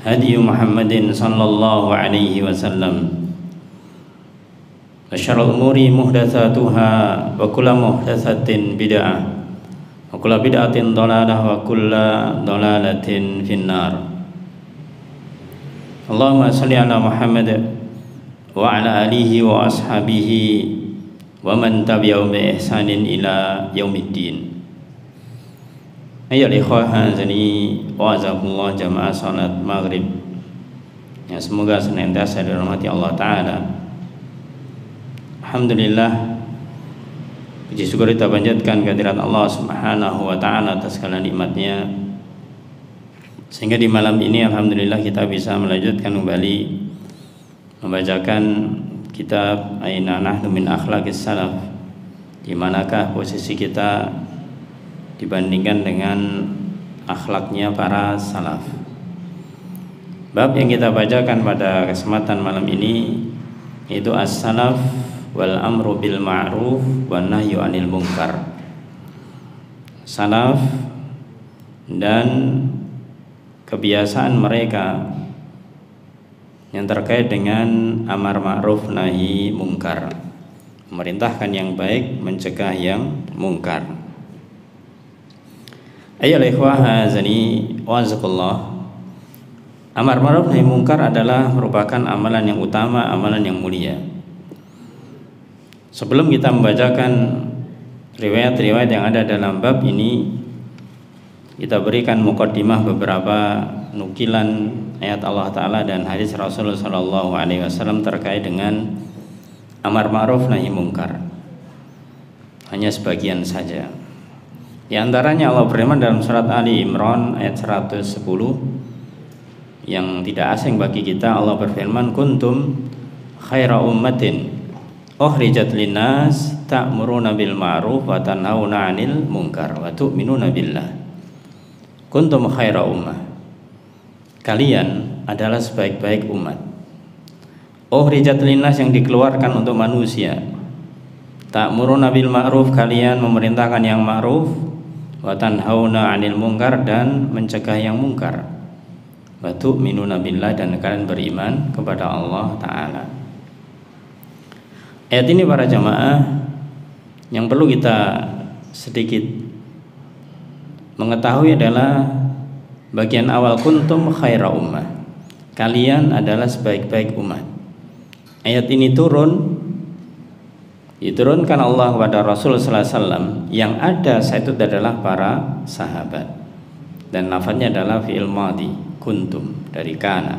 هدي محمد صلى الله عليه وسلم وشر الأمور محدثاتها وكل محدثة بدعة وكل بدعة ضلالة وكل ضلالة في النار. اللهم صل على محمد وعلى آله وأصحابه ومن تبعهم بإحسان إلى يوم الدين. Ayo ikhwah azani wa azakumullah jamaah salat maghrib. Ya, semoga senantiasa dirahmati Allah Ta'ala. Alhamdulillah, puji syukur kita panjatkan kehadirat Allah Subhanahu wa Ta'ala atas segala nikmatnya, sehingga di malam ini alhamdulillah kita bisa melanjutkan kembali membacakan kitab Aina Nahnu min Akhlaqis Salaf. Di manakah posisi kita dibandingkan dengan akhlaknya para salaf. Bab yang kita bacakan pada kesempatan malam ini yaitu as-salaf wal amru bil ma'ruf wan nahyu 'anil munkar. Salaf dan kebiasaan mereka yang terkait dengan amar ma'ruf nahi munkar, memerintahkan yang baik, mencegah yang munkar. Ayolah ikhwah azani wazakallah. Amar ma'ruf nahi munkar adalah merupakan amalan yang utama, amalan yang mulia. Sebelum kita membacakan riwayat-riwayat yang ada dalam bab ini, kita berikan muqaddimah beberapa nukilan ayat Allah Ta'ala dan hadis Rasulullah SAW terkait dengan amar ma'ruf nahi munkar. Hanya sebagian saja. Di antaranya Allah berfirman dalam surat Ali Imran ayat 110 yang tidak asing bagi kita. Allah berfirman, kuntum khaira ummatin ukhrijat linnas ta'muruna bil ma'ruf wa tanhauna 'anil munkar wa tu'minuna billah. Kuntum khaira ummah, kalian adalah sebaik-baik umat. Ukhrijat linnas, yang dikeluarkan untuk manusia. Ta'muruna bil ma'ruf, kalian memerintahkan yang ma'ruf, wa tanhauna 'anil munkar, dan mencegah yang munkar. Wa tu'minuna billah, dan kalian beriman kepada Allah Ta'ala. Ayat ini para jamaah yang perlu kita sedikit mengetahui adalah bagian awal kuntum khaira ummah, kalian adalah sebaik-baik umat. Ayat ini diturunkan Allah kepada Rasul sallallahu alaihi wasallam, yang ada saat itu adalah para sahabat, dan lafadznya adalah fi'il madhi kuntum dari kana,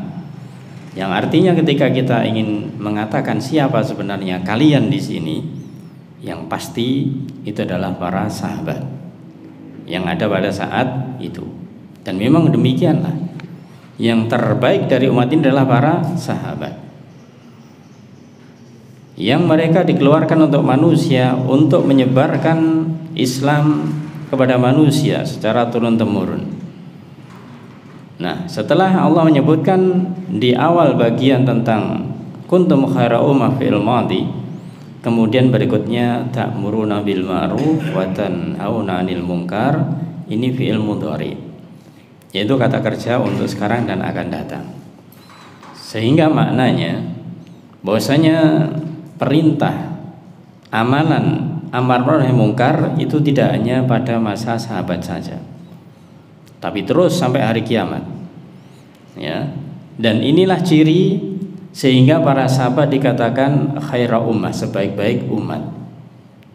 yang artinya ketika kita ingin mengatakan siapa sebenarnya kalian di sini, yang pasti itu adalah para sahabat yang ada pada saat itu. Dan memang demikianlah, yang terbaik dari umat ini adalah para sahabat, yang mereka dikeluarkan untuk manusia, untuk menyebarkan Islam kepada manusia secara turun-temurun. Nah, setelah Allah menyebutkan di awal bagian tentang kuntum khaira ummah fil madhi, kemudian berikutnya ta'muruna bil ma'ruf wa tanhauna 'anil munkar, ini fi'il mudhari, yaitu kata kerja untuk sekarang dan akan datang. Sehingga maknanya bahwasanya perintah, amalan amar ma'ruf nahi munkar itu tidak hanya pada masa sahabat saja, tapi terus sampai hari kiamat. Ya. Dan inilah ciri sehingga para sahabat dikatakan khaira ummah, sebaik-baik umat.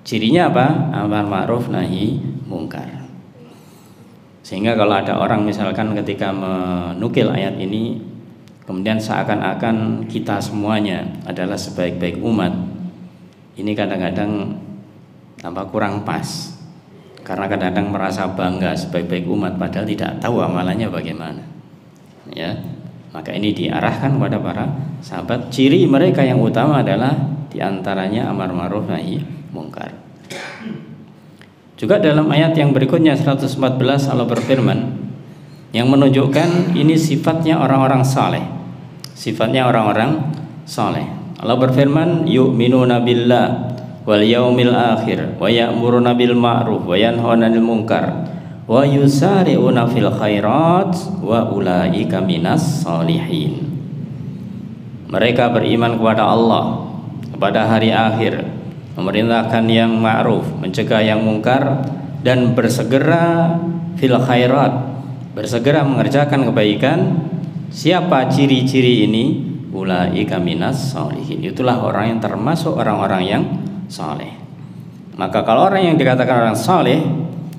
Cirinya apa? Amar ma'ruf nahi munkar. Sehingga kalau ada orang misalkan ketika menukil ayat ini, kemudian seakan-akan kita semuanya adalah sebaik-baik umat, ini kadang-kadang kurang pas, karena kadang-kadang merasa bangga sebaik-baik umat padahal tidak tahu amalannya bagaimana. Ya, maka ini diarahkan kepada para sahabat. Ciri mereka yang utama adalah diantaranya amar ma'ruf nahi munkar. Juga dalam ayat yang berikutnya 114 Allah berfirman, yang menunjukkan ini sifatnya orang-orang saleh, sifatnya orang-orang saleh. Allah berfirman, yu'minuna billah wal yaumil akhir wa ya'muruna bil ma'ruf wa yanhauna 'anil munkar wa yusari'una fil khairat wa ulaika minas sholihin. Mereka beriman kepada Allah, kepada hari akhir, memerintahkan yang ma'ruf, mencegah yang mungkar, dan bersegera fil khairat, bersegera mengerjakan kebaikan. Siapa ciri-ciri ini? Ulaika minas sholihin. Itulah orang yang termasuk orang-orang yang saleh. Maka kalau orang yang dikatakan orang saleh,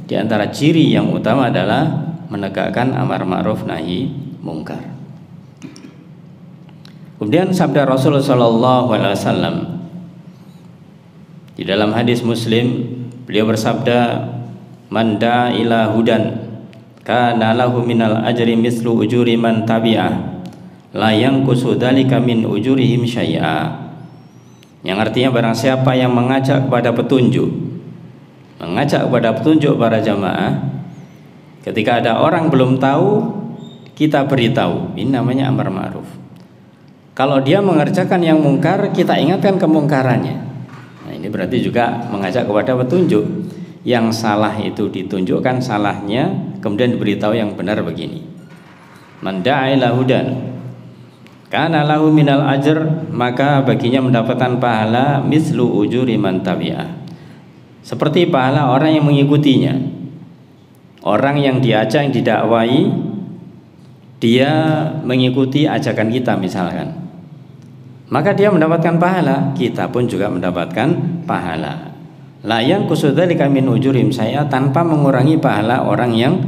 di antara ciri yang utama adalah menegakkan amar ma'ruf nahi mungkar. Kemudian sabda Rasulullah SAW di dalam hadis Muslim, beliau bersabda, man da'a ila hudan kana lahu minal ajri mislu ujuri man tabi'ah la yanqusu dzalika min ujurihim syai'a. Yang artinya barang siapa yang mengajak kepada petunjuk, para jamaah, ketika ada orang belum tahu, kita beritahu. Ini namanya amar ma'ruf. Kalau dia mengerjakan yang mungkar, kita ingatkan kemungkarannya. Nah, ini berarti juga mengajak kepada petunjuk. Yang salah itu ditunjukkan salahnya, kemudian diberitahu yang benar begini. Man da'a ila hudan kana lahu minal ajr, maka baginya mendapatkan pahala mislu ujuri man tabi'ah, seperti pahala orang yang mengikutinya. Orang yang diajak, yang didakwai, dia mengikuti ajakan kita misalkan, maka dia mendapatkan pahala, kita pun juga mendapatkan pahala. La yanqusu dzalika min ujurim saya, tanpa mengurangi pahala orang yang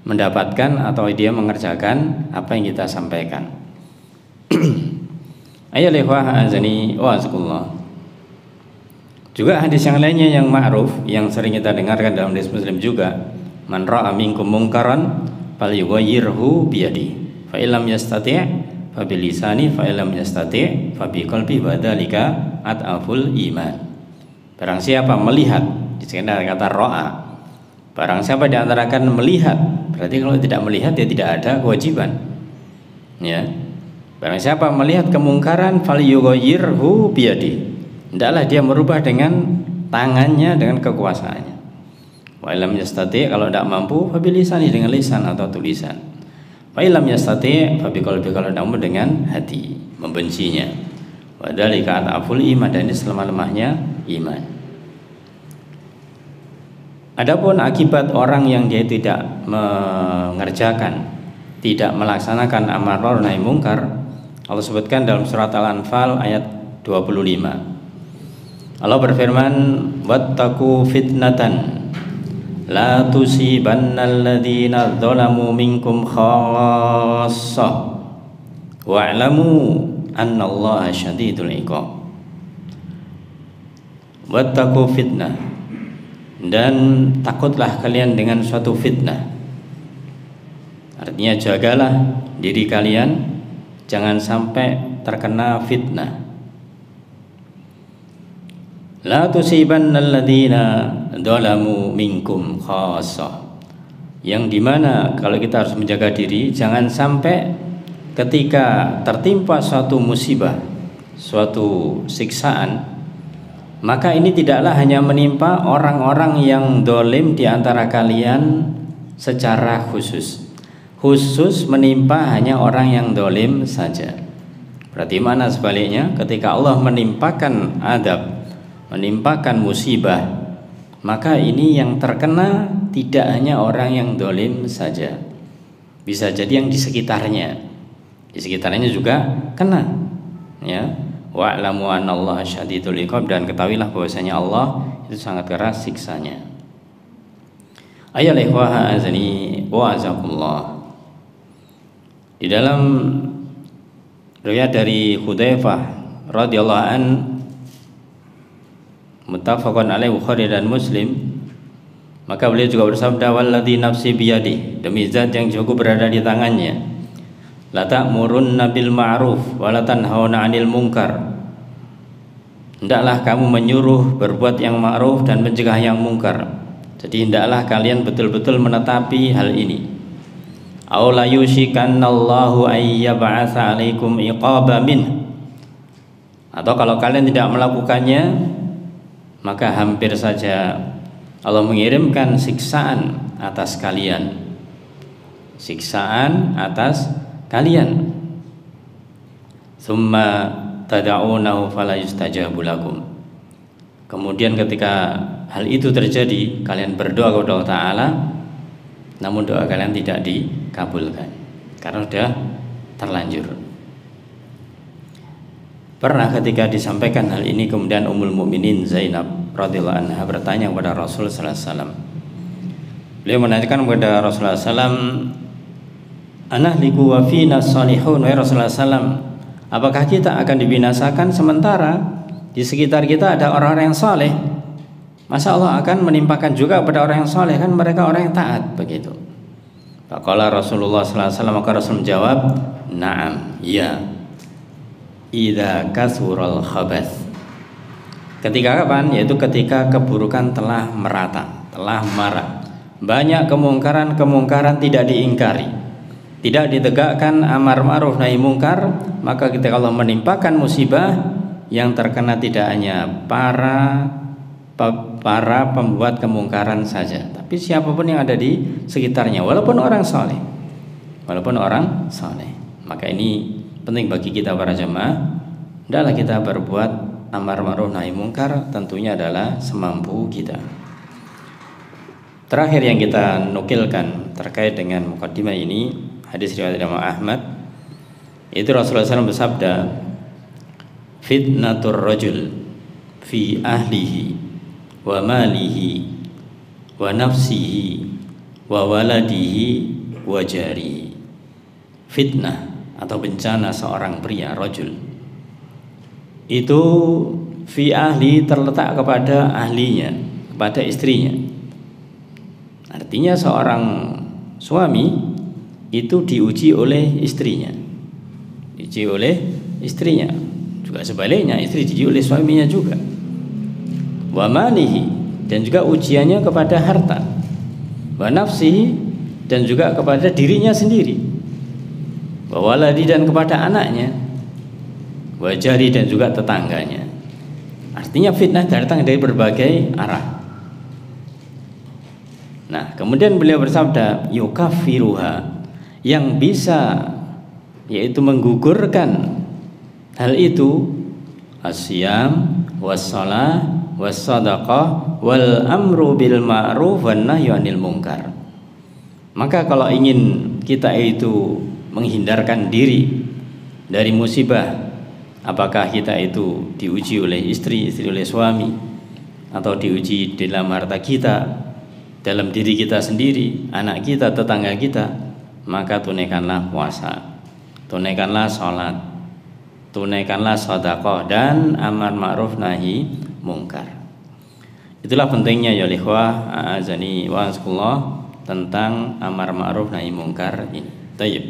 mendapatkan atau dia mengerjakan apa yang kita sampaikan. Ayo ikhwah azani wa azakullah. Juga hadis yang lainnya yang ma'ruf, yang sering kita dengarkan dalam hadis Muslim juga, man ra'a minkum munkaran falyughayyirhu biyadihi fa illam yastati' fa bilisani fa illam yastati' fa biqalbi wa dzalika at'aful iman. Barang siapa melihat, di sini ada kata ra'a. Barang siapa di antara kalian melihat, berarti kalau tidak melihat dia tidak ada kewajiban. Ya. Barang siapa melihat kemungkaran falyughayyirhu biyadihi, hendaklah dia merubah dengan tangannya, dengan kekuasaannya. Wa illam yastati', kalau tidak mampu, fa bilisani, dengan lisan atau tulisan. Fa illam yastati' fa biqalbi, kalau tidak mampu dengan hati, membencinya. Wa dzalika at'aful iman, dan ini selemah-lemahnya iman. Adapun akibat orang yang dia tidak mengerjakan, tidak melaksanakan amar ma'ruf nahi mungkar, Allah sebutkan dalam surat Al-Anfal ayat 25. Allah berfirman, wattaqu fitnatan la tusibannal ladzina dzalamu minkum khassah wa'lamu annallaha syadidul iqab. Wattaqu fitnah, dan takutlah kalian dengan suatu fitnah. Artinya jagalah diri kalian jangan sampai terkena fitnah. La tusibannal ladzina dzalamu minkum khassah, yang dimana kalau kita harus menjaga diri jangan sampai ketika tertimpa suatu musibah, suatu siksaan, maka ini tidaklah hanya menimpa orang-orang yang dolim di antara kalian secara khusus menimpa hanya orang yang dolim saja. Berarti mana sebaliknya, ketika Allah menimpakan adab, menimpakan musibah, maka ini yang terkena tidak hanya orang yang dolim saja, bisa jadi yang di sekitarnya juga kena. Ya, wa'lamu anallaha syadidul iqab, dan ketahuilah bahwasanya Allah itu sangat keras siksanya. Ayo ikhwah azani wa azakumullah. Di dalam riwayat dari Hudzaifah radhiyallahu an, muttafaqun alaihi Bukhari dan Muslim, maka beliau juga bersabda, walladzi nafsi biyadi, demi zat yang jiwaku berada di tangannya, la ta'murunna bil ma'ruf wa la tanhauna 'anil munkar, hendaklah kamu menyuruh berbuat yang ma'ruf dan mencegah yang mungkar. Jadi hendaklah kalian betul-betul menetapi hal ini. Aw la yushikanallahu ayyab'atsa 'alaikum iqaba min, atau kalau kalian tidak melakukannya, maka hampir saja Allah mengirimkan siksaan atas kalian. Siksaan atas kalian. Tsumma tad'unahu fala yustajabu lakum. Kemudian ketika hal itu terjadi, kalian berdoa kepada Allah Ta'ala, namun doa kalian tidak dikabulkan karena sudah terlanjur. Pernah ketika disampaikan hal ini, kemudian Ummul Mukminin Zainab radhiyallahu anha bertanya kepada Rasul sallallahu alaihi wasallam. Beliau menanyakan kepada Rasulullah SAW, anahliku wa fina salihun, wa Rasulullah SAW, apakah kita akan dibinasakan sementara di sekitar kita ada orang-orang yang saleh? Masa Allah akan menimpakan juga kepada orang yang saleh, kan mereka orang yang taat begitu. Faqala Rasulullah sallallahu alaihi wasallam, maka Rasul menjawab, na'am, ya. Idza kasural khabath. Ketika kapan? Yaitu ketika keburukan telah merata, telah marak. Banyak kemungkaran tidak diingkari, tidak ditegakkan amar ma'ruf nahi mungkar, maka ketika Allah menimpakan musibah, yang terkena tidak hanya para pembuat kemungkaran saja, tapi siapapun yang ada di sekitarnya, walaupun orang saleh. Maka ini penting bagi kita para jemaah. Hendaklah kita berbuat amar ma'ruf nahi mungkar, tentunya adalah semampu kita. Terakhir yang kita nukilkan terkait dengan mukaddimah ini, hadis riwayat Imam Ahmad, itu Rasulullah SAW bersabda, fitnatur rajul fi ahlihi wa malihi wa nafsihi wa waladihi wa jarihi. Fitnah atau bencana seorang pria, rajul, itu fi ahli, terletak kepada ahlinya, kepada istrinya. Artinya seorang suami itu diuji oleh istrinya, juga sebaliknya istri diuji oleh suaminya juga. Wa malihi, dan juga ujiannya kepada harta. Wa nafsihi, dan juga kepada dirinya sendiri. Wa waladi, dan kepada anaknya. Wa jari, dan juga tetangganya. Artinya fitnah datang dari berbagai arah. Nah, kemudian beliau bersabda, yukaffiruha, yang bisa yaitu menggugurkan hal itu, asyam wassalah wassadaqah wal amru bil ma'ruf wan nahyu 'anil munkar. Maka kalau ingin kita itu menghindarkan diri dari musibah, apakah kita itu diuji oleh istri oleh suami, atau diuji dalam harta kita, dalam diri kita sendiri, anak kita, tetangga kita, maka tunaikanlah puasa, tunaikanlah sholat, tunaikanlah sedekah, dan amar ma'ruf nahi mungkar. Itulah pentingnya ya ikhwah a'azani wa azkullah tentang amar ma'ruf nahi mungkar ini. Tayyib.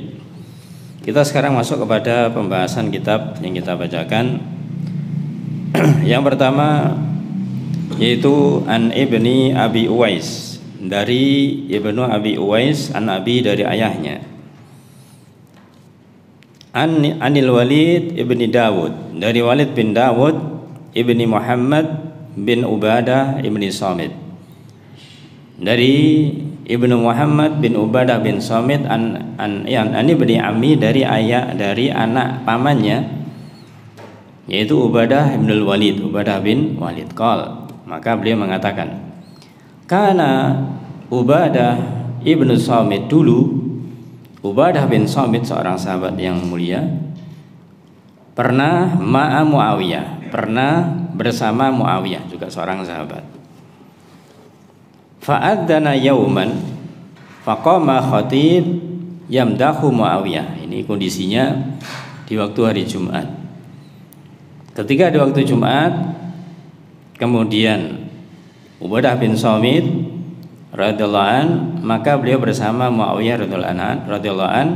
Kita sekarang masuk kepada pembahasan kitab yang kita bacakan. Yang pertama yaitu an Ibni Abi Uwais, dari Ibnu Abi Uwais, an Abi, dari ayahnya, anil Walid ibni Dawud, dari Walid bin Dawud ibni Muhammad bin Ubadah ibni Samit, dari Ibnu Muhammad bin Ubadah bin Samit an ibni Ammi, dari ayah, dari anak pamannya, yaitu Ubadah bin Walid, Ubadah bin Walid. Qal, maka beliau mengatakan, karena Ubadah ibnu Samit, dulu Ubadah bin Samit, seorang sahabat yang mulia, pernah ma'a Muawiyah, pernah bersama Muawiyah, juga seorang sahabat. Fa'adzana yauman faqama khatib yamdahu Muawiyah. Ini kondisinya di waktu hari Jumat. Ketika di waktu Jumat, kemudian Ubadah bin Samit radhiyallahu an, maka beliau bersama Muawiyah radhiyallahu an,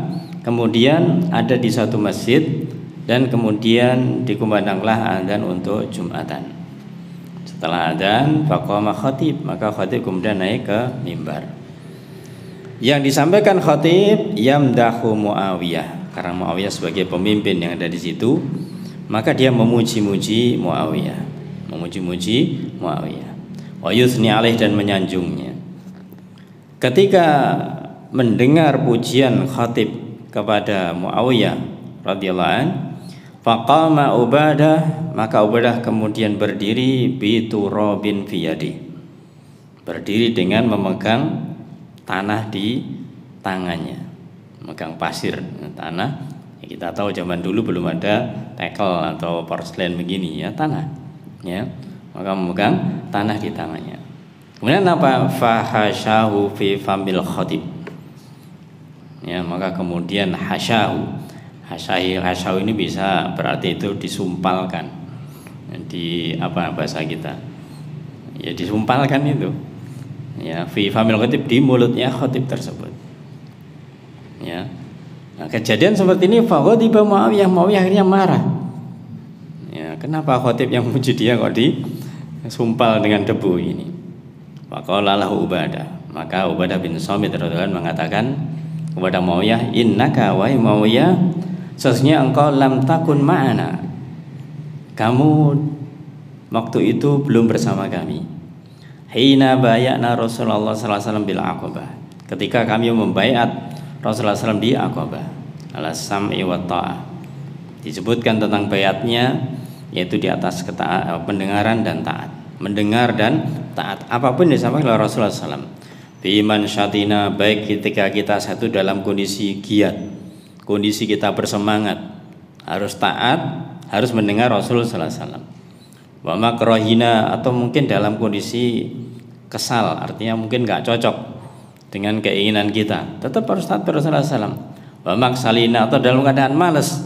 kemudian ada di satu masjid, dan kemudian dikumandanglah adzan untuk Jumatan. Setelah adzan faqama khatib, maka khatib kemudian naik ke mimbar. Yang disampaikan khatib yamdahu Muawiyah, karena Muawiyah sebagai pemimpin yang ada di situ, maka dia memuji-muji Muawiyah, wa yusni alaih, dan menyanjungnya. ketika mendengar pujian khatib kepada Muawiyah radhiyallahu an, faqama Ubadah, maka Ubadah kemudian berdiri biturabin fiyadi, berdiri dengan memegang tanah di tangannya, memegang pasir tanah. Ya, kita tahu zaman dulu belum ada tekel atau porselen begini ya, tanah ya, maka memegang tanah di tangannya. Kemudian apa? Fahasyahu fi famil khatib. Ya, maka kemudian hasyahu. Hasyahu ini bisa berarti itu disumpalkan. Di apa bahasa kita? Ya disumpalkan itu. Ya, fi famil khatib, di mulutnya khatib tersebut. Ya. Nah, kejadian seperti ini faghadiba Muawiyah, Muawiyah akhirnya marah. Ya, kenapa khatib yang muji dia kok disumpal dengan debu ini? Faqala lahu Ubadah, maka Ubadah bin Samit radhiyallahu anhu mengatakan kepada Muawiyah, innaka wa Muawiyah, sesungguhnya engkau lam takun ma'ana, kamu waktu itu belum bersama kami. Hina bay'ana Rasulullah sallallahu alaihi wasallam bil Aqabah, ketika kami membaiat Rasulullah SAW di Aqabah ala sam'i wa ta'ah, disebutkan tentang bayatnya yaitu di atas pendengaran dan taat, mendengar dan taat apapun disampaikan oleh Rasulullah SAW. Biman syatina, baik ketika kita satu dalam kondisi giat, kondisi kita bersemangat, harus taat, harus mendengar Rasulullah SAW. Wa makrohina, atau mungkin dalam kondisi kesal, artinya mungkin nggak cocok dengan keinginan kita, tetap harus taat Rasulullah SAW. Wa maksalina, atau dalam keadaan malas,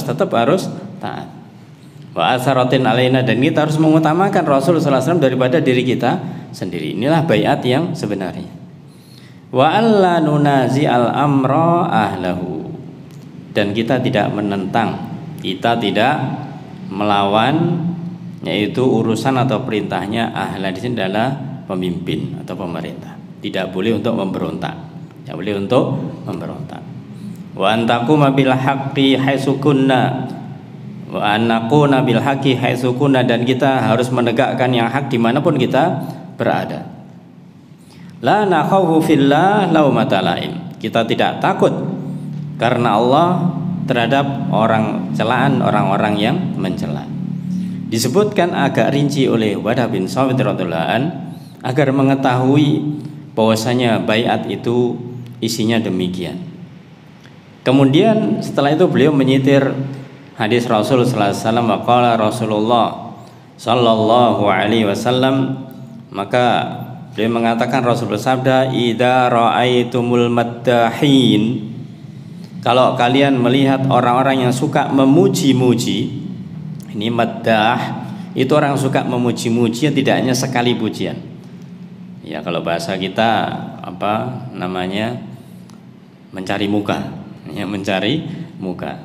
tetap harus taat. Wa asaratin alaina, dan kita harus mengutamakan Rasulullah SAW daripada diri kita sendiri. Inilah baiat yang sebenarnya. Wa alla nunazi al amra ahlahu, dan kita tidak menentang, kita tidak melawan, yaitu urusan atau perintahnya ahla di sini adalah pemimpin atau pemerintah. Tidak boleh untuk memberontak, tidak boleh untuk memberontak. Wa antaquma bil haqqi haitsu kunna, wa annaquna bil haqqi haitsu kunna, dan kita harus menegakkan yang hak dimanapun kita berada. La nakhawu fillah laumata laim, kita tidak takut karena Allah terhadap celaan orang-orang yang mencela. Disebutkan agak rinci oleh Ubadah bin Samit radhiyallahu an agar mengetahui bahwasanya baiat itu isinya demikian. Kemudian setelah itu beliau menyitir hadis Rasul sallallahu alaihi wasallam, waqala Rasulullah sallallahu alaihi wasallam, maka beliau mengatakan, Rasul bersabda, idza ra'aitumul maddahin, kalau kalian melihat orang-orang yang suka memuji-muji, ini maddah itu orang suka memuji-muji, tidak hanya sekali pujian. Ya, kalau bahasa kita apa namanya, mencari muka, ya, mencari muka.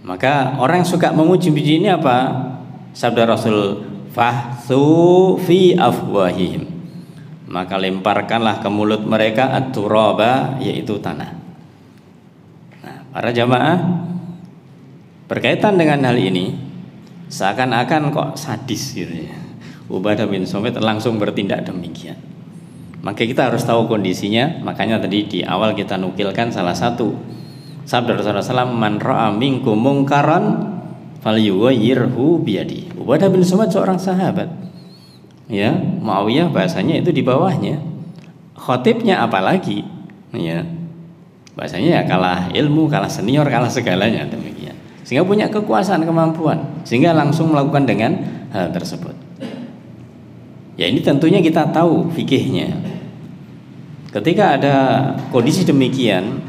Maka orang suka memuji-muji ini apa? Sabda Rasul, fahsu fi afwahihim, maka lemparkanlah ke mulut mereka at-turaba, yaitu tanah. Nah, para jamaah, berkaitan dengan hal ini seakan-akan kok sadis gitu ya, Ubadah bin Samit langsung bertindak demikian. Maka kita harus tahu kondisinya. Makanya tadi di awal kita nukilkan salah satu sabda Rasulullah SAW, man ra'a minkum mungkaran falyughayyirhu biyadi. Ubadah bin Samit seorang sahabat, ya, Muawiyah bahasanya itu di bawahnya, khatibnya apalagi, ya, bahasanya ya kalah ilmu, kalah senior, kalah segalanya demikian, sehingga punya kekuasaan, kemampuan, sehingga langsung melakukan dengan hal tersebut. Ya, ini tentunya kita tahu fikihnya. Ketika ada kondisi demikian,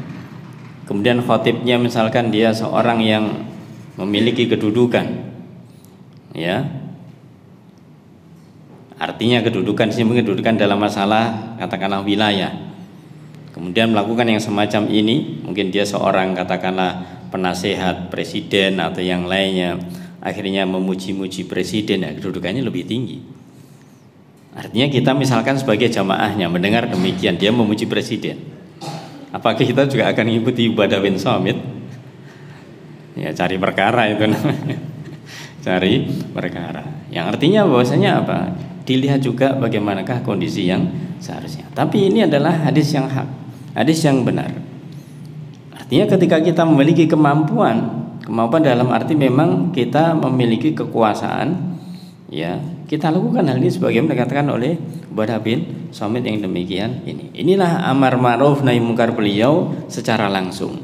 kemudian khatibnya misalkan dia seorang yang memiliki kedudukan, ya, artinya kedudukan sini mungkin kedudukan dalam masalah katakanlah wilayah, kemudian melakukan yang semacam ini, mungkin dia seorang katakanlah penasehat presiden atau yang lainnya, akhirnya memuji-muji presiden, ya, kedudukannya lebih tinggi. Artinya kita misalkan sebagai jamaahnya mendengar demikian, dia memuji presiden, apakah kita juga akan mengikuti Ubadah bin Samit? Ya, cari perkara itu namanya, cari perkara. Yang artinya bahwasanya apa? Dilihat juga bagaimanakah kondisi yang seharusnya. Tapi ini adalah hadis yang hak, hadis yang benar. Artinya ketika kita memiliki kemampuan dalam arti memang kita memiliki kekuasaan, ya kita lakukan hal ini sebagaimana dikatakan oleh Ubadah bin Samit yang demikian ini. Inilah amar ma'ruf nahi munkar beliau secara langsung,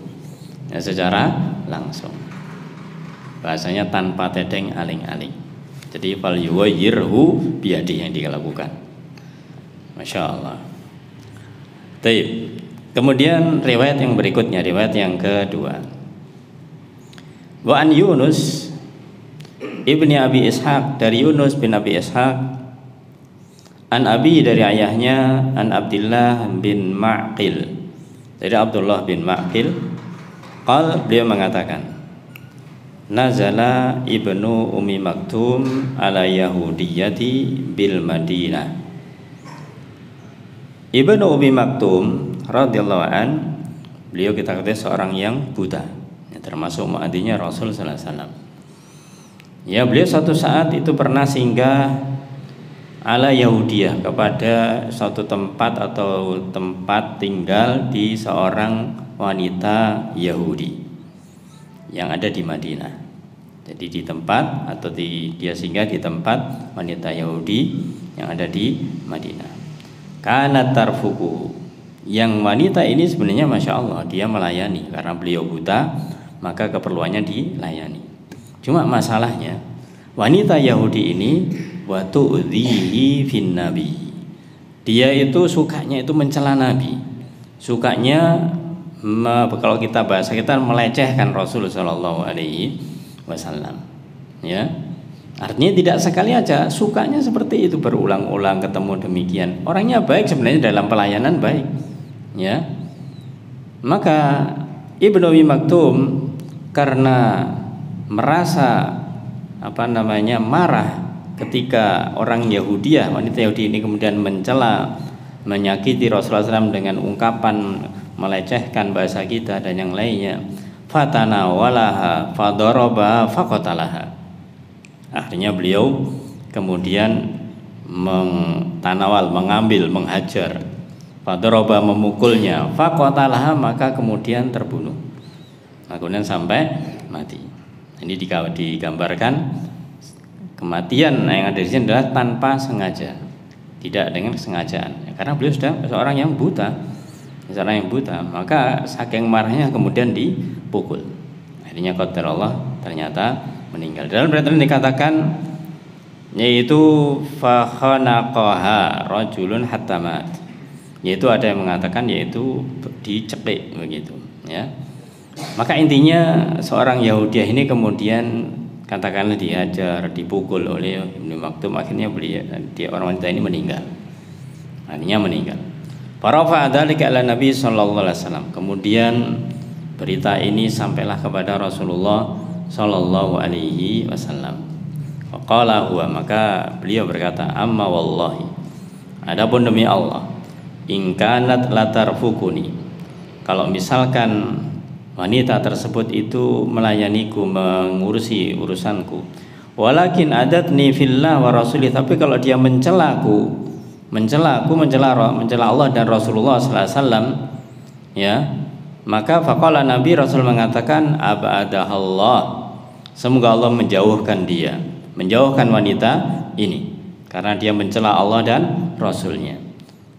ya, secara langsung. Bahasanya tanpa tedeng aling-aling. Jadi fal yuwayyirhu biyadihi yang dilakukan. Masya Allah. Taib. Kemudian riwayat yang berikutnya, riwayat yang kedua. Wa an Yunus ibni Abi Ishaq, dari Yunus bin Abi Ishaq, an Abi, dari ayahnya, an Abdullah bin Ma'qil, dari Abdullah bin Ma'qil, qal, beliau mengatakan, nazala ibnu Ummi Maktum ala Yahudiyati bil Madinah. Ibnu Ummi Maktum radhiyallahu an, beliau kita ketahui seorang yang buta, ya, termasuk muadzzinnya Rasul sallallahu alaihi wasallam. Ya, beliau suatu saat itu pernah singgah ala Yahudiyah, kepada suatu tempat atau tempat tinggal di seorang wanita Yahudi yang ada di Madinah. Jadi di tempat atau dia singgah di tempat wanita Yahudi yang ada di Madinah. Kana tarfuku, yang wanita ini sebenarnya Masya Allah dia melayani, karena beliau buta maka keperluannya dilayani. Cuma masalahnya wanita Yahudi ini wa tu'dhihi fin nabi, dia itu sukanya itu mencela Nabi, sukanya kalau kita bahasa kita melecehkan Rasul sallallahu alaihi wasallam, ya. Artinya tidak sekali aja, sukanya seperti itu, berulang-ulang ketemu demikian. Orangnya baik sebenarnya, dalam pelayanan baik, ya. Maka Ibnu Ummi Maktum karena merasa marah ketika orang Yahudiyah, wanita Yahudi ini kemudian mencela, menyakiti Rasulullah SAW dengan ungkapan melecehkan bahasa kita dan yang lainnya, fatanawalaha fadaraba faqatalaha. Akhirnya beliau kemudian mengambil, menghajar, fadaraba, memukulnya, faqatalaha, maka kemudian terbunuh, kemudian sampai mati. Ini digambarkan kematian yang ada di sini adalah tanpa sengaja, tidak dengan kesengajaan, karena beliau sudah seorang yang buta, maka saking marahnya kemudian dipukul. Akhirnya qadar Allah ternyata meninggal. Dalam peraturan dikatakan yaitu fa khanaqaha rajulun hatta mat, yaitu ada yang mengatakan yaitu dicekik begitu, ya. Maka intinya seorang Yahudiyah ini kemudian katakanlah dihajar, dipukul oleh Ibnu Maktum, akhirnya dia orang wanita ini meninggal. Akhirnya meninggal. Farafa dzalika ala Nabi sallallahu alaihi wasallam. Kemudian berita ini sampailah kepada Rasulullah sallallahu alaihi wasallam. Faqala huwa, maka beliau berkata, amma wallahi, adapun demi Allah, in kanat latarfukuni, kalau misalkan wanita tersebut itu melayaniku, mengurusi urusanku, walakin adatni fillah wa rasulih, tapi kalau dia mencela Allah dan Rasulullah sallallahu alaihi wasallam, ya, maka faqala Nabi, Rasul mengatakan, abadahallah, semoga Allah menjauhkan dia, menjauhkan wanita ini, karena dia mencela Allah dan Rasulnya.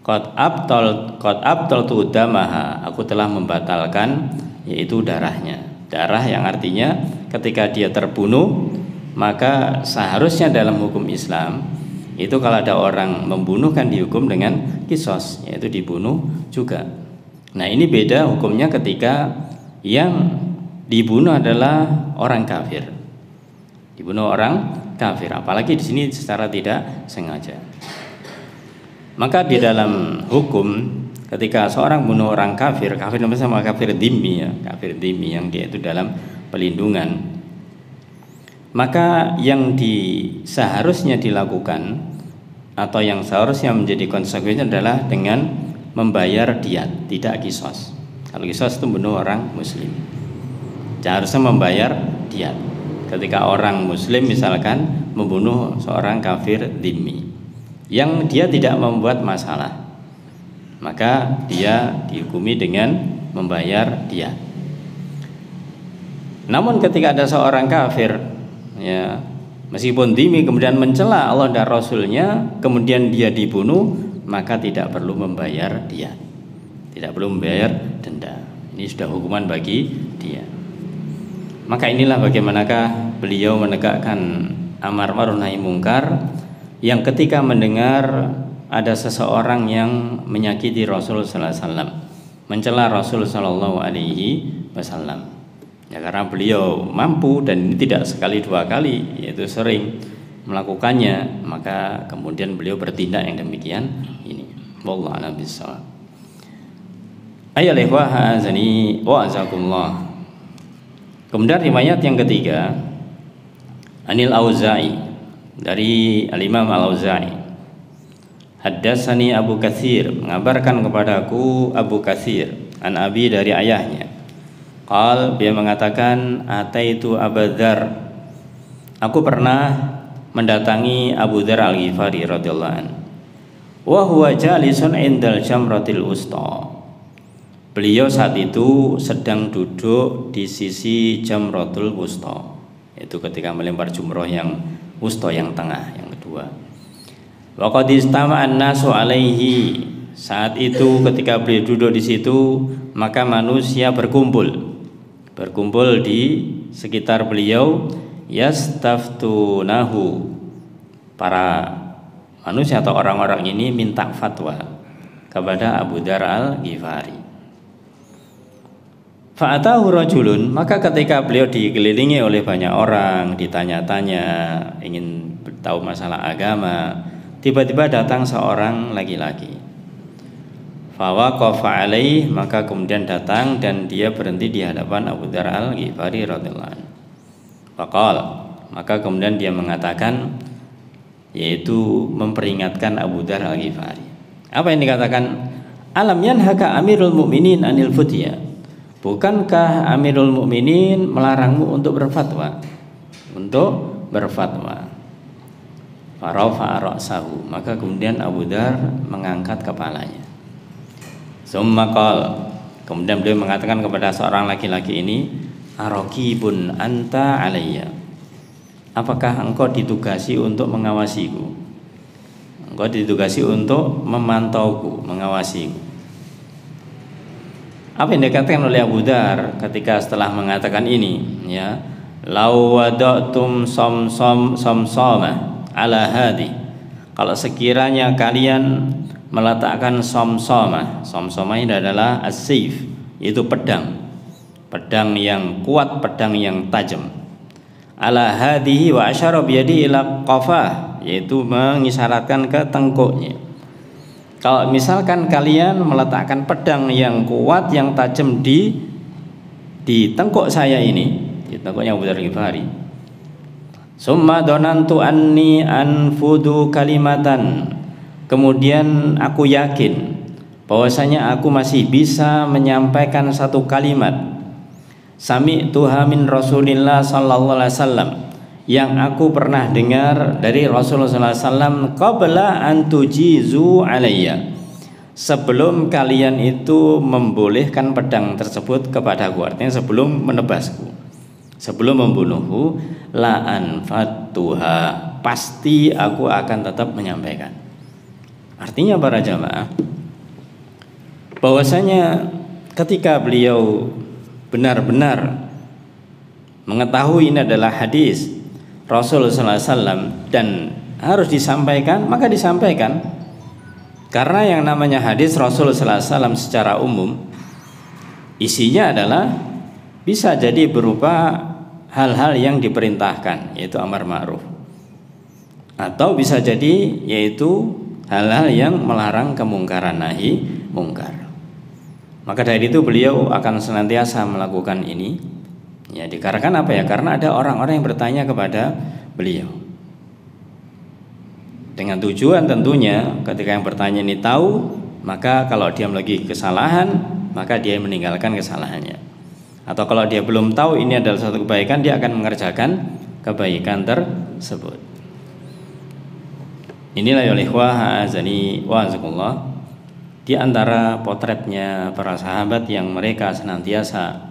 Qad abtaltu damaha, aku telah membatalkan yaitu darahnya. Darah yang artinya ketika dia terbunuh, maka seharusnya dalam hukum Islam itu kalau ada orang membunuh kan dihukum dengan kisos, yaitu dibunuh juga. Nah, ini beda hukumnya ketika yang dibunuh adalah orang kafir. Dibunuh orang kafir, apalagi di sini secara tidak sengaja. Maka di dalam hukum ketika seorang bunuh orang kafir namanya sama kafir dhimmi, ya, kafir dhimmi yang dia itu dalam pelindungan, maka yang seharusnya dilakukan atau yang seharusnya menjadi konsekuensinya adalah dengan membayar diat, tidak kisos. Kalau kisos itu bunuh orang muslim, seharusnya membayar diat. Ketika orang muslim misalkan membunuh seorang kafir dhimmi yang dia tidak membuat masalah, maka dia dihukumi dengan membayar diat. Namun ketika ada seorang kafir, ya, meskipun dhimmi kemudian mencela Allah dan Rasulnya, kemudian dia dibunuh, maka tidak perlu membayar diat, tidak perlu membayar denda. Ini sudah hukuman bagi dia. Maka inilah bagaimanakah beliau menegakkan amar ma'ruf nahi mungkar, yang ketika mendengar ada seseorang yang menyakiti Rasul sallallahu alaihi wasallam, mencela Rasul sallallahu alaihi wasallam. Ya, karena beliau mampu dan ini tidak sekali dua kali, yaitu sering melakukannya, maka kemudian beliau bertindak yang demikian ini. Wallahu a'lam bishawab. Ayyuhal ikhwah azani wa azakumullah. Kemudian riwayat yang ketiga, Anil Auza'i, dari Al-Imam Al-Auza'i. Haddatsani Abu Katsir, mengabarkan kepadaku Abu Katsir, an abi, dari ayahnya. Qal, dia mengatakan, ataitu Abu Dzar, aku pernah mendatangi Abu Dzar Al-Ghifari radhiyallahu anhu. Wa huwa jalisun indal jamratil wusta. Beliau saat itu sedang duduk di sisi jamratul wusta, itu ketika melempar jumroh yang wusta, yang tengah, yang kedua. Wa qad istama'an nasu alaihi, saat itu ketika beliau duduk di situ, maka manusia berkumpul di sekitar beliau, yastaftunahu, para manusia atau orang-orang ini minta fatwa kepada Abu Dzar Al-Ghifari. Fa'atahu rajulun, maka ketika beliau dikelilingi oleh banyak orang, ditanya-tanya, ingin tahu masalah agama, tiba-tiba datang seorang laki-laki. Fawaqafa alaih, maka kemudian datang dan dia berhenti di hadapan Abu Dzar Al-Ghifari radhiyallahu anhu. Faqal, maka kemudian dia mengatakan, yaitu memperingatkan Abu Dzar Al-Ghifari. Apa yang dikatakan? Alam yanhaka Amirul Mukminin anil futya. Bukankah Amirul Mukminin melarangmu untuk berfatwa? Farafa'a ra'sahu, maka kemudian Abu Dzar mengangkat kepalanya. Summa qala, kemudian beliau mengatakan kepada seorang laki-laki ini, araqibun anta alayya, apakah engkau ditugasi untuk mengawasiku? Engkau ditugasi untuk memantauku, mengawasiku. Apa yang dikatakan oleh Abu Dzar ketika setelah mengatakan ini, ya, law wada'tum samsama ala hadi, kalau sekiranya kalian meletakkan samsama ini adalah as-sayf, yaitu pedang yang kuat, pedang yang tajam, ala hadihi wa asyara biyadi ila qafah, yaitu mengisyaratkan ke tengkuknya. Kalau misalkan kalian meletakkan pedang yang kuat, yang tajam di tengkuk saya ini, di tengkuknya Abu Dzar Al-Ghifari. Summa donantu anni anfudu kalimatan, kemudian aku yakin bahwasanya aku masih bisa menyampaikan satu kalimat. Sami'tuha min Rasulillah sallallahu alaihi wasallam, yang aku pernah dengar dari Rasulullah SAW, qabla an tujizu alayya, sebelum kalian itu membolehkan pedang tersebut kepadaku, artinya sebelum menebasku, sebelum membunuhku, la anfatuha, pasti aku akan tetap menyampaikan. Artinya para jamaah, bahwasanya ketika beliau benar-benar mengetahui ini adalah hadis Rasulullah SAW dan harus disampaikan, maka disampaikan. Karena yang namanya hadis Rasulullah SAW secara umum, isinya adalah bisa jadi berupa hal-hal yang diperintahkan, yaitu amar ma'ruf, atau bisa jadi yaitu hal-hal yang melarang kemungkaran, nahi mungkar. Maka dari itu beliau akan senantiasa melakukan ini. Ya, dikarenakan apa ya? Karena ada orang-orang yang bertanya kepada beliau, dengan tujuan tentunya ketika yang bertanya ini tahu, maka kalau dia lagi kesalahan, maka dia meninggalkan kesalahannya. Atau kalau dia belum tahu ini adalah satu kebaikan, dia akan mengerjakan kebaikan tersebut. Inilah ya ikhwah azani wa azakumullah, di antara potretnya para sahabat yang mereka senantiasa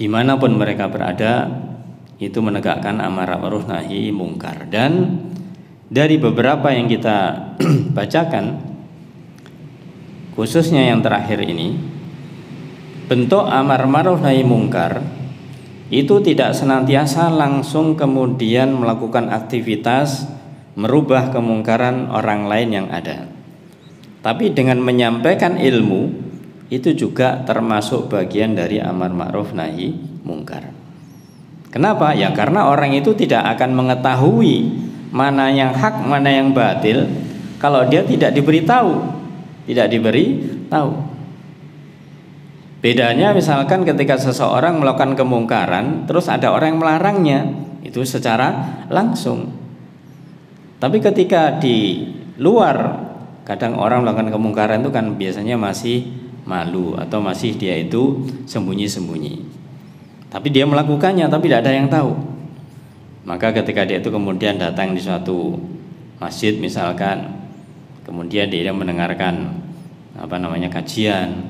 dimanapun mereka berada itu menegakkan amar ma'ruf nahi mungkar. Dan dari beberapa yang kita bacakan, khususnya yang terakhir ini, bentuk amar ma'ruf nahi mungkar itu tidak senantiasa langsung kemudian melakukan aktivitas merubah kemungkaran orang lain yang ada, tapi dengan menyampaikan ilmu itu juga termasuk bagian dari amar ma'ruf nahi mungkar. Kenapa? Ya karena orang itu tidak akan mengetahui mana yang hak, mana yang batil kalau dia tidak diberitahu. Bedanya misalkan ketika seseorang melakukan kemungkaran terus ada orang yang melarangnya, itu secara langsung. Tapi ketika di luar, kadang orang melakukan kemungkaran itu kan biasanya masih malu atau masih dia itu sembunyi-sembunyi. Tapi dia melakukannya tapi tidak ada yang tahu. Maka ketika dia itu kemudian datang di suatu masjid misalkan, kemudian dia mendengarkan kajian,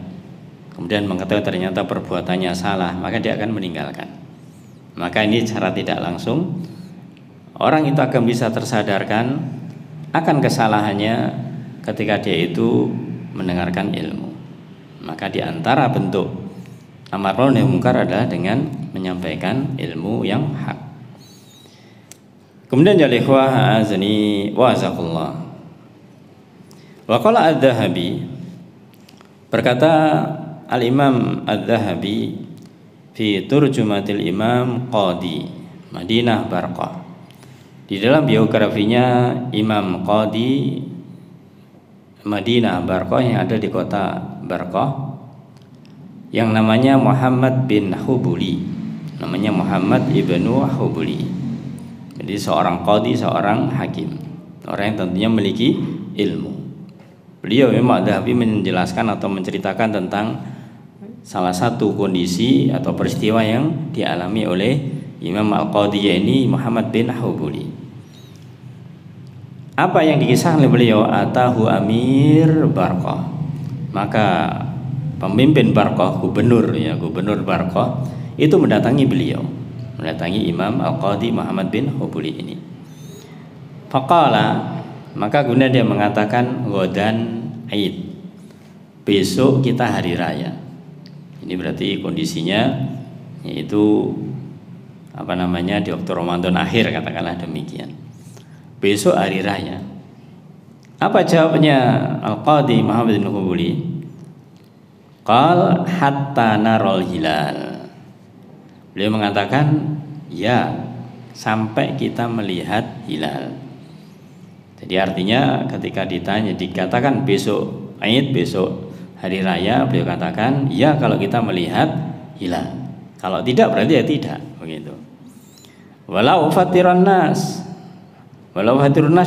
kemudian mengetahui ternyata perbuatannya salah, maka dia akan meninggalkan. Maka ini secara tidak langsung orang itu akan bisa tersadarkan akan kesalahannya ketika dia itu mendengarkan ilmu. Maka di antara bentuk amar ma'ruf nahi mungkar adalah dengan menyampaikan ilmu yang hak. Kemudian ya ikhwah azani wa azakullah. Wa qala Adz-Dzahabi, berkata Al-Imam Adz-Dzahabi fi Turjumatil Imam Qadi Madinah Barqah, di dalam biografinya Imam Qadi Madinah Barqah yang ada di kota Barqah, yang namanya Muhammad bin Hubuli, namanya Muhammad ibnu Hubuli. Jadi seorang qadi, seorang hakim, orang yang tentunya memiliki ilmu. Beliau memang Adz-Dzahabi menjelaskan atau menceritakan tentang salah satu kondisi atau peristiwa yang dialami oleh Imam Al-Qadiyah ini, Muhammad bin Hubuli. Apa yang dikisahkan oleh beliau? Atahu Amir Barqah, maka pemimpin Barqah, gubernur Barqah itu mendatangi beliau, mendatangi Imam Al-Qadi Muhammad bin Hubuli ini. Faqala, maka kemudian dia mengatakan, ghadan Aid, besok kita hari raya. Ini berarti kondisinya yaitu di waktu Ramadan akhir, katakanlah demikian. Besok hari raya. Apa jawabnya Al-Qadi Muhammad bin Hubuli? Qal hatta narol hilal. Beliau mengatakan, ya, sampai kita melihat hilal. Jadi artinya ketika dikatakan besok Aid, besok hari raya, beliau katakan, ya kalau kita melihat hilal. Kalau tidak berarti ya tidak, begitu. Walau fatirun nas,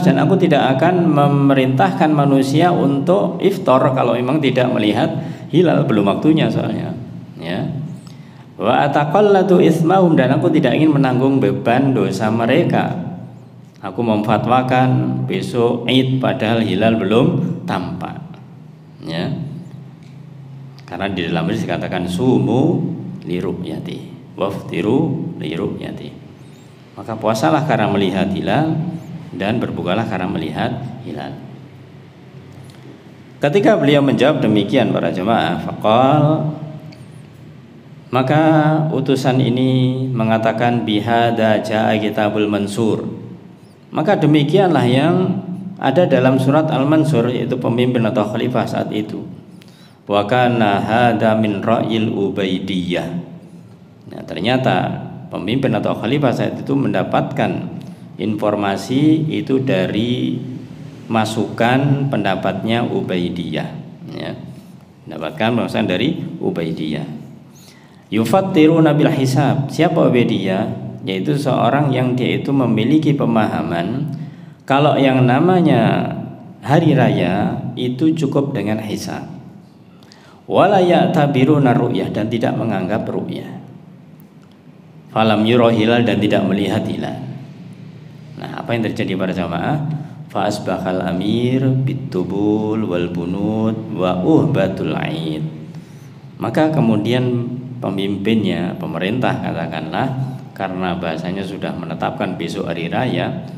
dan aku tidak akan memerintahkan manusia untuk iftar kalau memang tidak melihat hilal, belum waktunya soalnya, ya. Wa ataqallatu ismahum, dan aku tidak ingin menanggung beban dosa mereka. Aku memfatwakan besok Id padahal hilal belum tampak, ya. Karena di dalam hadis dikatakan sumu li ru'yati waftiru li ru'yati. Maka puasalah karena melihat hilal dan berbukalah karena melihat hilal. Ketika beliau menjawab demikian para jemaah, faqal, maka utusan ini mengatakan bihada jaa kitabul mansur, maka demikianlah yang ada dalam surat Al-Mansur, yaitu pemimpin atau khalifah saat itu. Wa kana hada min ra'yil Ubaidiyah. Nah, ternyata pemimpin atau khalifah saat itu mendapatkan informasi itu dari masukan pendapatnya Ubaidiyah, ya. Mendapatkan masukan dari Ubaidiyah. Yufattiruna bil hisab. Siapa Ubaidiyah? Yaitu seorang yang dia itu memiliki pemahaman kalau yang namanya hari raya itu cukup dengan hisab. Wala ya'tabiruna ru'yah, dan tidak menganggap ru'yah. Falam yura hilal, dan tidak melihat hilal. Nah, apa yang terjadi pada jamaah? fa asbahal amir bitubul wal bunud wa uhbatul aid. Maka kemudian pemimpinnya, pemerintah katakanlah, karena bahasanya sudah menetapkan besok hari raya,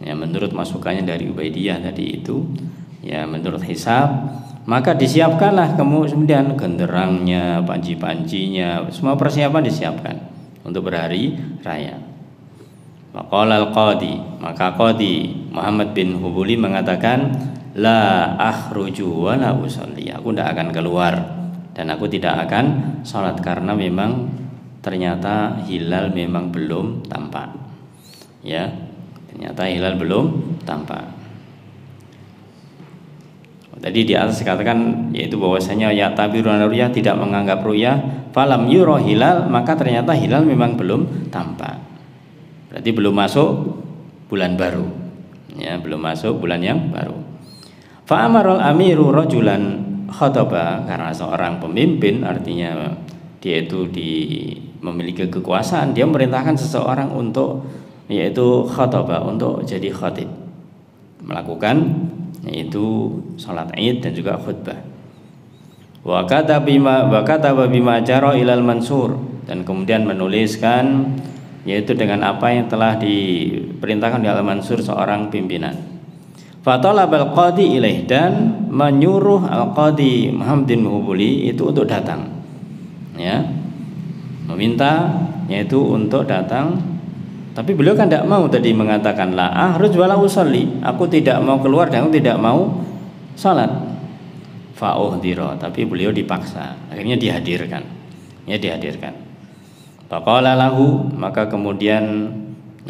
ya menurut masukannya dari Ubaidiyah tadi itu, ya menurut hisab, maka disiapkanlah kemudian genderangnya, panci-pancinya, semua persiapan disiapkan untuk berhari raya. Maqala al-qadi, maka qadi Muhammad bin Hubuli mengatakan, la akhruju wa la usalli, aku tidak akan keluar dan aku tidak akan sholat karena memang ternyata hilal memang belum tampak, ya ternyata hilal belum tampak. Tadi di atas dikatakan yaitu bahwasanya ya tabirun ruyah, tidak menganggap ruyah, falam yura hilal, maka ternyata hilal memang belum tampak, berarti belum masuk bulan baru, ya belum masuk bulan yang baru. Fa amarul amiru rajulan khotbah, karena seorang pemimpin artinya dia itu memiliki kekuasaan, dia memerintahkan seseorang untuk yaitu khotbah, untuk jadi khatib, melakukan yaitu salat Id dan juga khutbah. Wa kataba bima jara ilal mansur, dan kemudian menuliskan yaitu dengan apa yang telah diperintahkan di al-mansur seorang pimpinan. Fatalabal qadi ilaih, dan menyuruh al-qadi Muhammad bin Hubuli itu untuk datang, ya meminta yaitu untuk datang. Tapi beliau kan tidak mau, tadi mengatakan la ahruj wala usalli, aku tidak mau keluar dan aku tidak mau salat. Fa'uhdira, tapi beliau dipaksa, akhirnya dihadirkan, ya dihadirkan. Faqala lahu, maka kemudian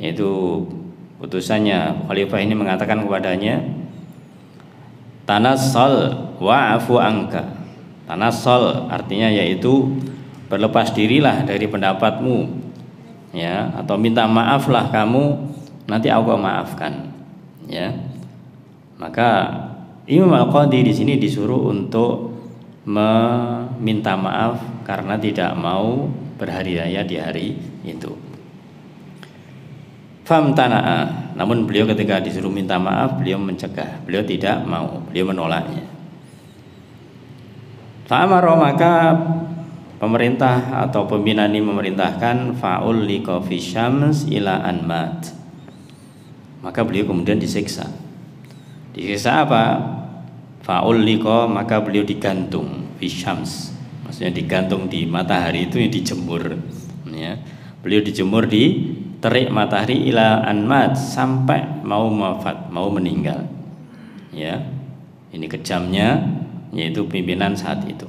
yaitu utusannya khalifah ini mengatakan kepadanya, tanassal wa'afu anka. Tanassal artinya yaitu berlepas dirilah dari pendapatmu, ya, atau minta maaflah kamu, nanti aku maafkan, ya. Maka Imam Al-Qadi di sini disuruh untuk meminta maaf karena tidak mau berhari raya di hari itu. Famtana'a, namun beliau ketika disuruh minta maaf, beliau mencegah, beliau tidak mau, beliau menolaknya. Fa'amara, maka pemerintah atau pembina ini memerintahkan fa'ul liqafi syams ila anmat, maka beliau kemudian disiksa. Disiksa apa? Fa'ul liqa, maka beliau digantung fi syams, maksudnya digantung di matahari itu, yang dijemur, ya. Beliau dijemur di terik matahari ila anmat, sampai mau wafat, mau meninggal, ya. Ini kejamnya yaitu pimpinan saat itu.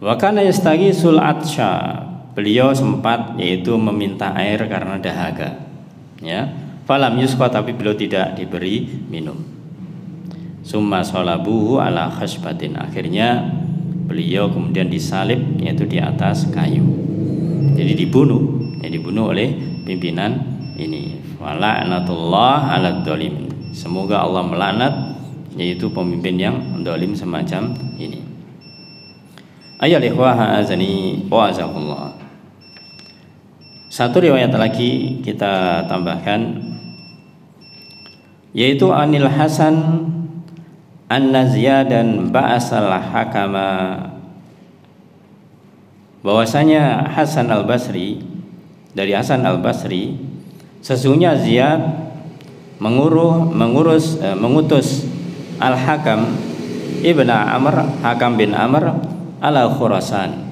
Wa kana yastaghisul atsha, beliau sempat yaitu meminta air karena dahaga, ya. Falam yusqa, tapi beliau tidak diberi minum. Summa shalabuhu ala khasbatin, akhirnya beliau kemudian disalib yaitu di atas kayu. Jadi dibunuh, dibunuh oleh pimpinan ini. Wala'natullah 'alad dzalimin, semoga Allah melaknat yaitu pemimpin yang zalim semacam ini. Ayyuhal ikhwah azani wa azakumullah. Satu riwayat lagi kita tambahkan, yaitu Anil Hasan anna Ziyadan ba'asal hakama, bahwasanya Hasan al-Basri, dari Hasan al-Basri, sesungguhnya Ziyad mengutus al-Hakam ibn Amr, Hakam bin Amr ala Khurasan,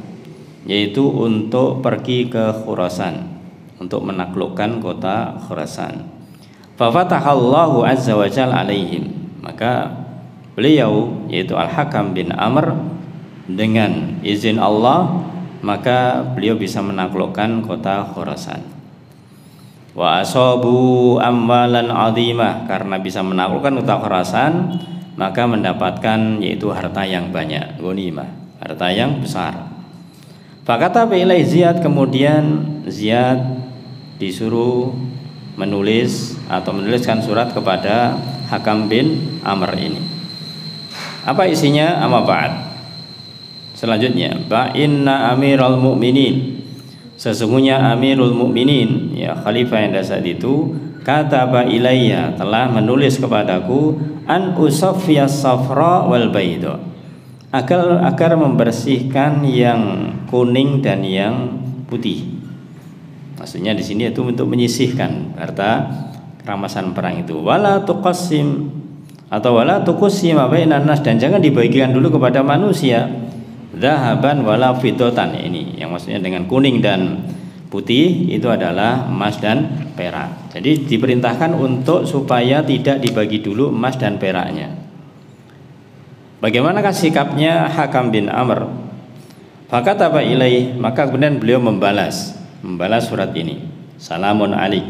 yaitu untuk pergi ke Khurasan, untuk menaklukkan kota Khurasan. Fa fatahallahu azza wa jalla alaihim, maka beliau yaitu Al-Hakam bin Amr dengan izin Allah, maka beliau bisa menaklukkan kota Khurasan. Wa asabu amwalan azimah, karena bisa menaklukkan kota Khurasan maka mendapatkan yaitu harta yang banyak, ghanimah, harta yang besar. Fakata ilai Ziyad, kemudian Ziyad disuruh menuliskan surat kepada Hakam bin Amr ini. Apa isinya? Amma ba'd. Selanjutnya, inna amiral mu'minin, sesungguhnya Amirul Mukminin, ya khalifah yang saat itu, kataba ilayya, telah menulis kepadaku, an usaffiyas safra wal bayda, agar membersihkan yang kuning dan yang putih. Maksudnya di sini itu untuk menyisihkan harta rampasan perang itu. Wala tuqassim atau wala tuqassima bainan nas, dan jangan dibagikan dulu kepada manusia. Zahaban wala fiddatan, ini yang maksudnya dengan kuning dan putih itu adalah emas dan perak. Jadi diperintahkan untuk supaya tidak dibagi dulu emas dan peraknya. Bagaimanakah sikapnya Hakam bin Amr? Fakataba ilaih, maka kemudian beliau membalas surat ini. Salamun alaik.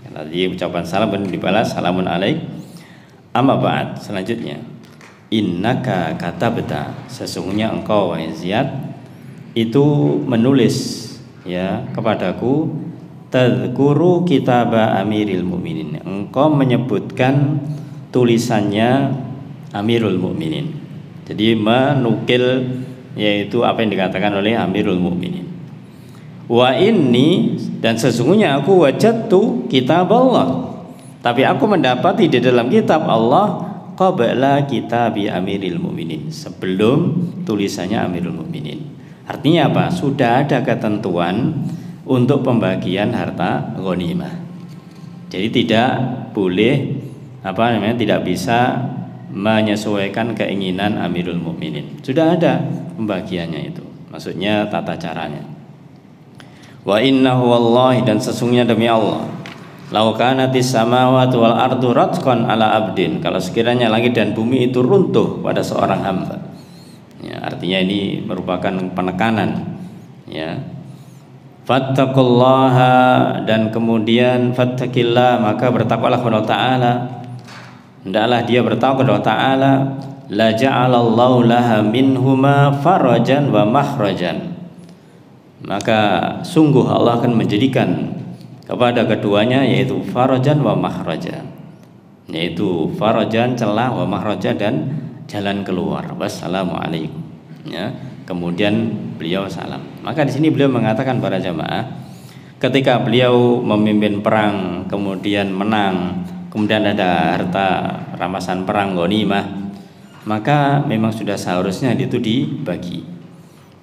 Tadi ucapan salam kemudian dibalas salamun alaik. Amma ba'd, selanjutnya. Innaka katabta, sesungguhnya engkau wahai Ziyad itu menulis ya kepadaku, tadzkuru kitaba Amiril Mukminin, engkau menyebutkan tulisannya Amirul Mukminin. Jadi menukil yaitu apa yang dikatakan oleh Amirul Mukminin. Wa inni, dan sesungguhnya aku wajadtu kitab Allah, tapi aku mendapati di dalam kitab Allah qabla kitabi Amiril Mukminin, sebelum tulisannya Amirul Mukminin. Artinya apa? Sudah ada ketentuan untuk pembagian harta ghanimah. Jadi tidak boleh tidak bisa menyesuaikan keinginan Amirul Mukminin. Sudah ada pembagiannya itu. Maksudnya tata caranya. Wa innahu wallahi, dan sesungguhnya demi Allah, law kanatis samawati wal ardu ratqan ala abdin, kalau sekiranya langit dan bumi itu runtuh pada seorang hamba. Ya, artinya ini merupakan penekanan ya. Fattaqullaha, dan kemudian fattakillah, maka bertakwalah kepada Allah Ta'ala, hendaklah dia bertakwa kepada Allah Ta'ala. La ja'alallahu laha minhuma farajan wa mahrajan, maka sungguh Allah akan menjadikan kepada keduanya yaitu farajan wa mahrajan, yaitu farajan celah, wa mahrajan dan jalan keluar. Wassalamualaikum ya. Kemudian beliau salam. Maka di sini beliau mengatakan para jamaah, ketika beliau memimpin perang kemudian menang, kemudian ada harta rampasan perang ghanimah, maka memang sudah seharusnya itu dibagi.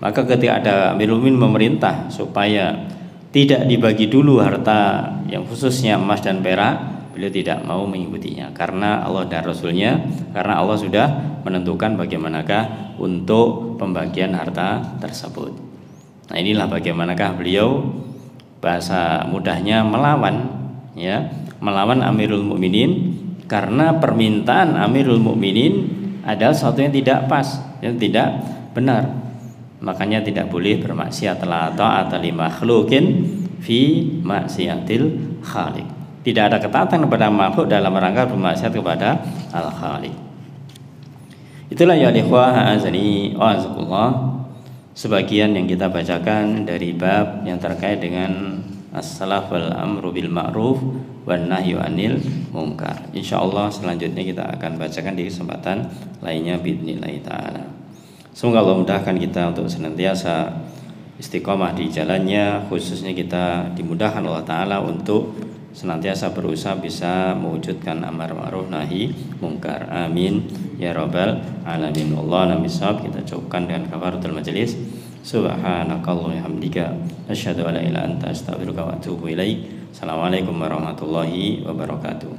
Maka ketika ada Amirul Mukminin memerintah supaya tidak dibagi dulu harta yang khususnya emas dan perak, beliau tidak mau mengikutinya karena Allah dan Rasulnya, karena Allah sudah menentukan bagaimanakah untuk pembagian harta tersebut. Nah, inilah bagaimanakah beliau, bahasa mudahnya melawan Amirul Mukminin, karena permintaan Amirul Mukminin adalah sesuatu yang tidak pas, yang tidak benar. Makanya tidak boleh bermaksiat, la ta'ata li makhluqin fi maksiatil khaliq. Tidak ada ketaatan kepada makhluk dalam rangka bermaksiat kepada al-khaliq. Itulah ya ikhwah azani wa azakullah, sebagian yang kita bacakan dari bab yang terkait dengan as-salaf wal amru bil ma'ruf wan nahyu anil munkar. Insyaallah selanjutnya kita akan bacakan di kesempatan lainnya biidznillah taala. Semoga Allah mudahkan kita untuk senantiasa istiqomah di jalannya, khususnya kita dimudahkan Allah Ta'ala untuk senantiasa berusaha bisa mewujudkan amar ma'ruf nahi mungkar. Amin ya rabbal alamin. Allah namisab, kita cukupkan dengan kafaratul majelis. Subhanakallahumma hamdika asyhadu an la ilaha illa anta astaghfiruka wa atubu ilaik. Assalamualaikum warahmatullahi wabarakatuh.